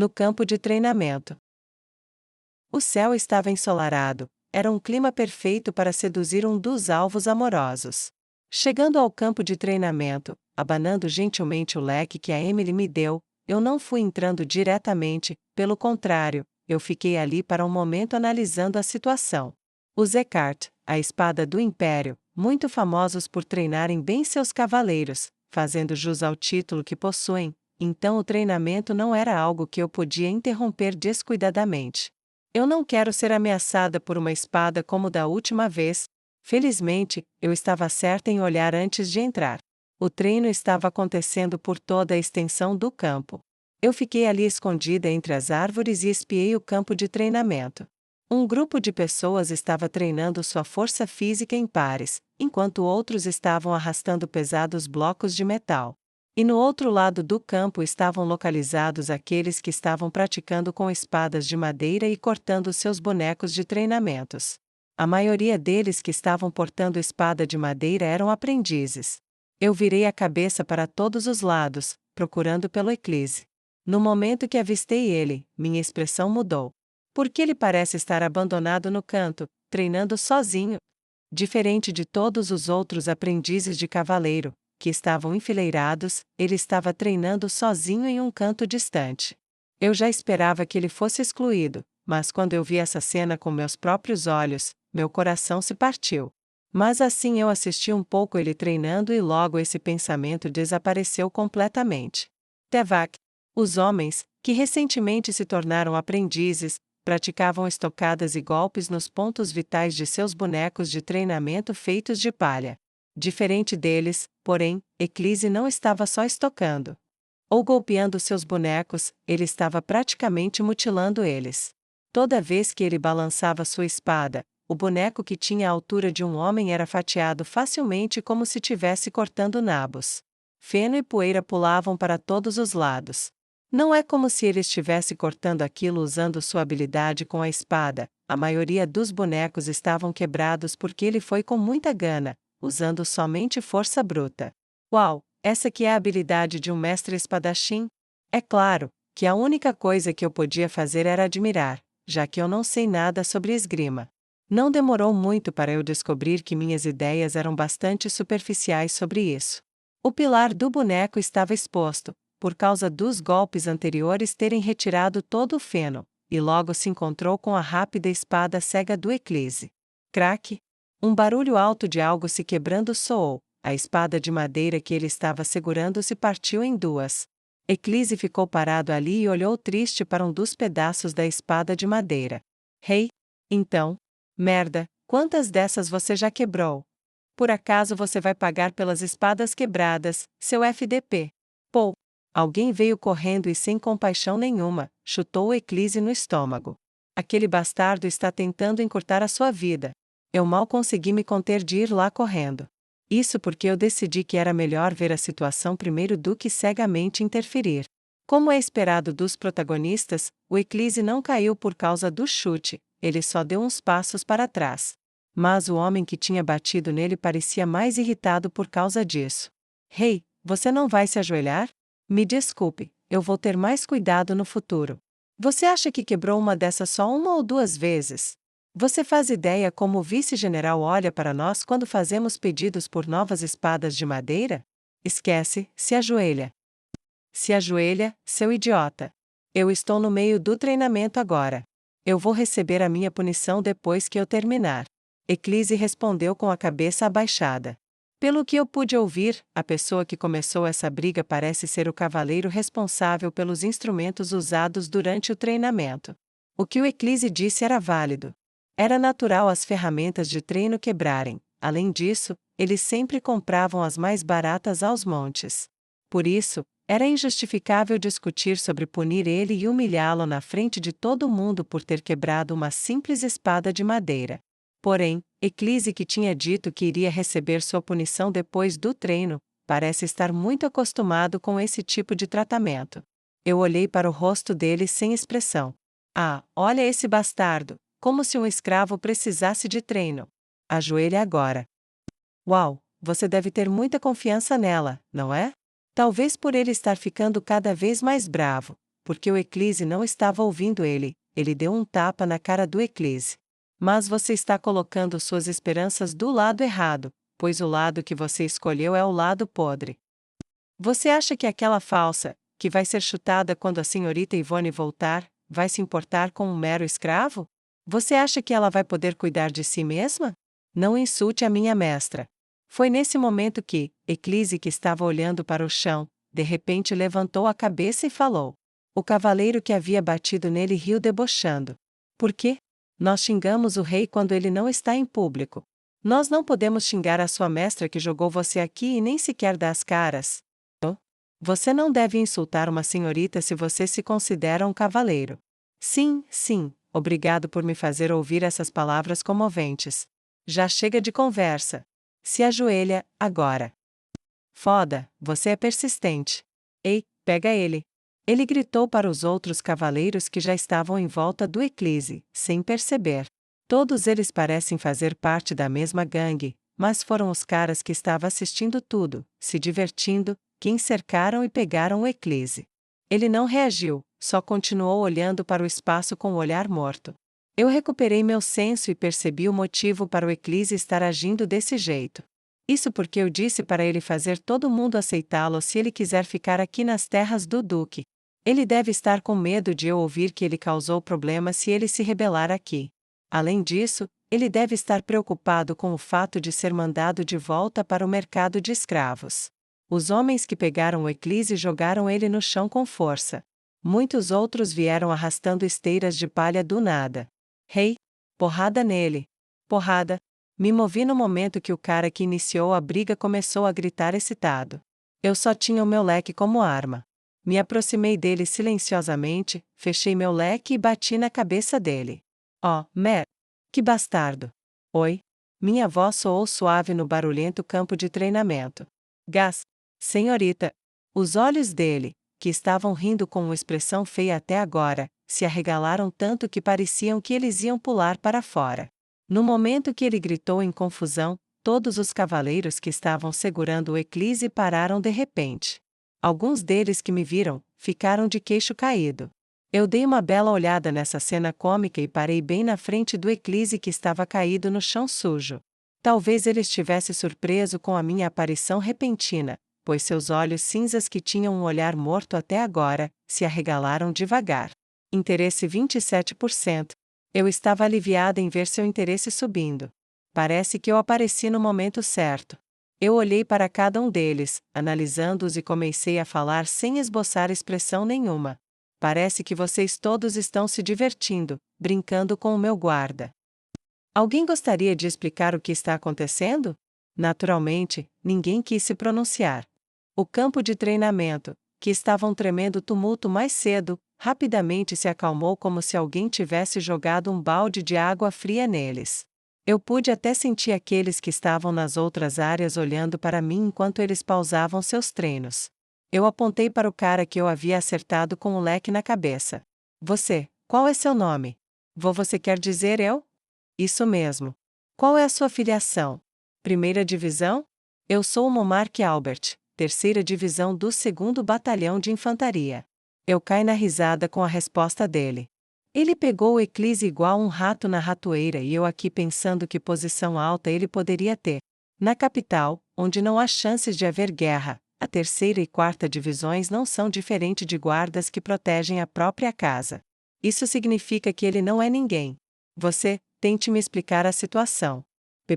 no campo de treinamento. O céu estava ensolarado, era um clima perfeito para seduzir um dos alvos amorosos. Chegando ao campo de treinamento, abanando gentilmente o leque que a Emily me deu, eu não fui entrando diretamente, pelo contrário, eu fiquei ali para um momento analisando a situação. Os Eckhart, a espada do Império, muito famosos por treinarem bem seus cavaleiros, fazendo jus ao título que possuem, então o treinamento não era algo que eu podia interromper descuidadamente. Eu não quero ser ameaçada por uma espada como da última vez. Felizmente, eu estava certa em olhar antes de entrar. O treino estava acontecendo por toda a extensão do campo. Eu fiquei ali escondida entre as árvores e espiei o campo de treinamento. Um grupo de pessoas estava treinando sua força física em pares, enquanto outros estavam arrastando pesados blocos de metal. E no outro lado do campo estavam localizados aqueles que estavam praticando com espadas de madeira e cortando seus bonecos de treinamentos. A maioria deles que estavam portando espada de madeira eram aprendizes. Eu virei a cabeça para todos os lados, procurando pelo Eclise. No momento que avistei ele, minha expressão mudou. Por que ele parece estar abandonado no canto, treinando sozinho? Diferente de todos os outros aprendizes de cavaleiro, que estavam enfileirados, ele estava treinando sozinho em um canto distante. Eu já esperava que ele fosse excluído, mas quando eu vi essa cena com meus próprios olhos, meu coração se partiu. Mas assim eu assisti um pouco ele treinando e logo esse pensamento desapareceu completamente. Tevak. Os homens, que recentemente se tornaram aprendizes, praticavam estocadas e golpes nos pontos vitais de seus bonecos de treinamento feitos de palha. Diferente deles, porém, Eclise não estava só estocando ou golpeando seus bonecos, ele estava praticamente mutilando eles. Toda vez que ele balançava sua espada, o boneco que tinha a altura de um homem era fatiado facilmente como se estivesse cortando nabos. Feno e poeira pulavam para todos os lados. Não é como se ele estivesse cortando aquilo usando sua habilidade com a espada, a maioria dos bonecos estavam quebrados porque ele foi com muita gana, usando somente força bruta. Uau, essa que é a habilidade de um mestre espadachim? É claro, que a única coisa que eu podia fazer era admirar, já que eu não sei nada sobre esgrima. Não demorou muito para eu descobrir que minhas ideias eram bastante superficiais sobre isso. O pilar do boneco estava exposto, por causa dos golpes anteriores terem retirado todo o feno, e logo se encontrou com a rápida espada cega do Eclise. Craque! Um barulho alto de algo se quebrando soou, a espada de madeira que ele estava segurando se partiu em duas. Eclise ficou parado ali e olhou triste para um dos pedaços da espada de madeira. Hey! Então? Merda, quantas dessas você já quebrou? Por acaso você vai pagar pelas espadas quebradas, seu FDP? Pô! Alguém veio correndo e sem compaixão nenhuma, chutou o Eclise no estômago. Aquele bastardo está tentando encurtar a sua vida. Eu mal consegui me conter de ir lá correndo. Isso porque eu decidi que era melhor ver a situação primeiro do que cegamente interferir. Como é esperado dos protagonistas, o Eclise não caiu por causa do chute, ele só deu uns passos para trás. Mas o homem que tinha batido nele parecia mais irritado por causa disso. Hey, você não vai se ajoelhar? Me desculpe, eu vou ter mais cuidado no futuro. Você acha que quebrou uma dessas só uma ou duas vezes? Você faz ideia como o vice-general olha para nós quando fazemos pedidos por novas espadas de madeira? Esquece, se ajoelha. Se ajoelha, seu idiota. Eu estou no meio do treinamento agora. Eu vou receber a minha punição depois que eu terminar. Eclise respondeu com a cabeça abaixada. Pelo que eu pude ouvir, a pessoa que começou essa briga parece ser o cavaleiro responsável pelos instrumentos usados durante o treinamento. O que o Eclise disse era válido. Era natural as ferramentas de treino quebrarem, além disso, eles sempre compravam as mais baratas aos montes. Por isso, era injustificável discutir sobre punir ele e humilhá-lo na frente de todo mundo por ter quebrado uma simples espada de madeira. Porém, Eclise, que tinha dito que iria receber sua punição depois do treino, parece estar muito acostumado com esse tipo de tratamento. Eu olhei para o rosto dele sem expressão. Ah, olha esse bastardo! Como se um escravo precisasse de treino. Ajoelhe agora. Uau, você deve ter muita confiança nela, não é? Talvez por ele estar ficando cada vez mais bravo, porque o Eclise não estava ouvindo ele. Ele deu um tapa na cara do Eclise. Mas você está colocando suas esperanças do lado errado, pois o lado que você escolheu é o lado podre. Você acha que aquela falsa, que vai ser chutada quando a senhorita Yvonne voltar, vai se importar com um mero escravo? Você acha que ela vai poder cuidar de si mesma? Não insulte a minha mestra. Foi nesse momento que, Eclise, que estava olhando para o chão, de repente levantou a cabeça e falou. O cavaleiro que havia batido nele riu debochando. Por quê? Nós xingamos o rei quando ele não está em público. Nós não podemos xingar a sua mestra que jogou você aqui e nem sequer dá as caras. Você não deve insultar uma senhorita se você se considera um cavaleiro. Sim, sim, obrigado por me fazer ouvir essas palavras comoventes. Já chega de conversa. Se ajoelha, agora. Foda, você é persistente. Ei, pega ele. Ele gritou para os outros cavaleiros que já estavam em volta do Eclise, sem perceber. Todos eles parecem fazer parte da mesma gangue, mas foram os caras que estavam assistindo tudo, se divertindo, quem cercaram e pegaram o Eclise. Ele não reagiu, só continuou olhando para o espaço com o olhar morto. Eu recuperei meu senso e percebi o motivo para o Eclise estar agindo desse jeito. Isso porque eu disse para ele fazer todo mundo aceitá-lo se ele quiser ficar aqui nas terras do Duque. Ele deve estar com medo de eu ouvir que ele causou problema se ele se rebelar aqui. Além disso, ele deve estar preocupado com o fato de ser mandado de volta para o mercado de escravos. Os homens que pegaram o Eclise jogaram ele no chão com força. Muitos outros vieram arrastando esteiras de palha do nada. Rei, porrada nele. Porrada. Me movi no momento que o cara que iniciou a briga começou a gritar excitado. Eu só tinha o meu leque como arma. Me aproximei dele silenciosamente, fechei meu leque e bati na cabeça dele. Oh, mer... Que bastardo! Oi? Minha voz soou suave no barulhento campo de treinamento. Gás! Senhorita! Os olhos dele, que estavam rindo com uma expressão feia até agora, se arregalaram tanto que pareciam que eles iam pular para fora. No momento que ele gritou em confusão, todos os cavaleiros que estavam segurando o Eclise pararam de repente. Alguns deles que me viram, ficaram de queixo caído. Eu dei uma bela olhada nessa cena cômica e parei bem na frente do Eclise que estava caído no chão sujo. Talvez ele estivesse surpreso com a minha aparição repentina, pois seus olhos cinzas que tinham um olhar morto até agora, se arregalaram devagar. Interesse 27%. Eu estava aliviada em ver seu interesse subindo. Parece que eu apareci no momento certo. Eu olhei para cada um deles, analisando-os e comecei a falar sem esboçar expressão nenhuma. Parece que vocês todos estão se divertindo, brincando com o meu guarda. Alguém gostaria de explicar o que está acontecendo? Naturalmente, ninguém quis se pronunciar. O campo de treinamento, que estava um tremendo tumulto mais cedo, rapidamente se acalmou como se alguém tivesse jogado um balde de água fria neles. Eu pude até sentir aqueles que estavam nas outras áreas olhando para mim enquanto eles pausavam seus treinos. Eu apontei para o cara que eu havia acertado com o leque na cabeça. Você, qual é seu nome? Você quer dizer eu? Isso mesmo. Qual é a sua filiação? Primeira divisão? Eu sou o Monarque Albert, terceira divisão do 2º Batalhão de Infantaria. Eu caí na risada com a resposta dele. Ele pegou o Eclise igual um rato na ratoeira e eu aqui pensando que posição alta ele poderia ter. Na capital, onde não há chances de haver guerra, a 3ª e 4ª divisões não são diferentes de guardas que protegem a própria casa. Isso significa que ele não é ninguém. Você, tente me explicar a situação.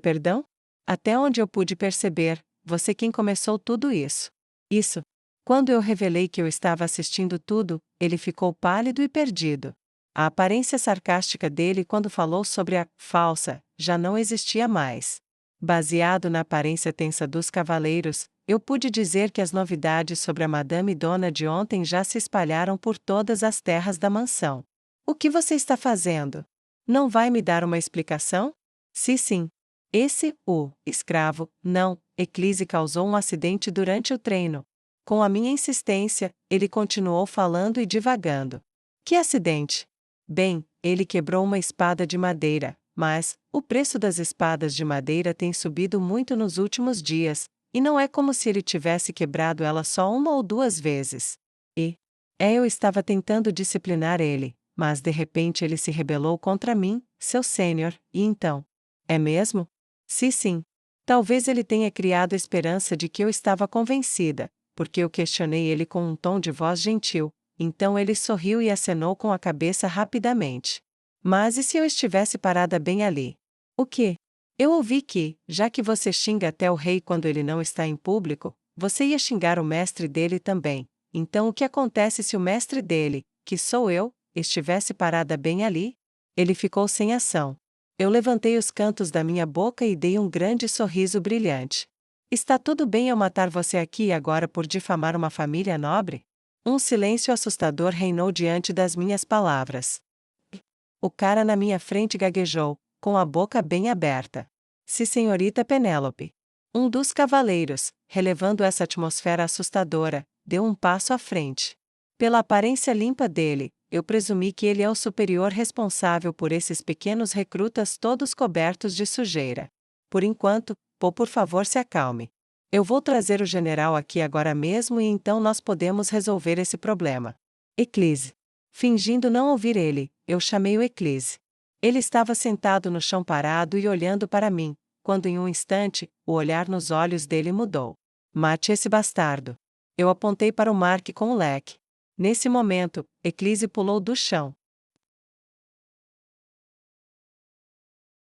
Perdão? Até onde eu pude perceber, você quem começou tudo isso. Isso. Quando eu revelei que eu estava assistindo tudo, ele ficou pálido e perdido. A aparência sarcástica dele quando falou sobre a falsa já não existia mais. Baseado na aparência tensa dos cavaleiros, eu pude dizer que as novidades sobre a Madame Dona de ontem já se espalharam por todas as terras da mansão. O que você está fazendo? Não vai me dar uma explicação? Sim. Esse, o escravo, não, Eclise causou um acidente durante o treino. Com a minha insistência, ele continuou falando e divagando. Que acidente? Bem, ele quebrou uma espada de madeira, mas o preço das espadas de madeira tem subido muito nos últimos dias, e não é como se ele tivesse quebrado ela só uma ou duas vezes. Eu estava tentando disciplinar ele, mas de repente ele se rebelou contra mim, seu sênior, e então? É mesmo? Sim. Talvez ele tenha criado a esperança de que eu estava convencida, porque eu questionei ele com um tom de voz gentil, então ele sorriu e acenou com a cabeça rapidamente. Mas e se eu estivesse parada bem ali? O quê? Eu ouvi que, já que você xinga até o rei quando ele não está em público, você ia xingar o mestre dele também. Então o que acontece se o mestre dele, que sou eu, estivesse parada bem ali? Ele ficou sem ação. Eu levantei os cantos da minha boca e dei um grande sorriso brilhante. Está tudo bem eu matar você aqui e agora por difamar uma família nobre? Um silêncio assustador reinou diante das minhas palavras. O cara na minha frente gaguejou, com a boca bem aberta. Se senhorita Penélope. Um dos cavaleiros, relevando essa atmosfera assustadora, deu um passo à frente. Pela aparência limpa dele, eu presumi que ele é o superior responsável por esses pequenos recrutas todos cobertos de sujeira. Por enquanto, por favor se acalme. Eu vou trazer o general aqui agora mesmo e então nós podemos resolver esse problema. Eclise. Fingindo não ouvir ele, eu chamei o Eclise. Ele estava sentado no chão parado e olhando para mim, quando em um instante, o olhar nos olhos dele mudou. Mate esse bastardo. Eu apontei para o Mark com o leque. Nesse momento, Eclise pulou do chão.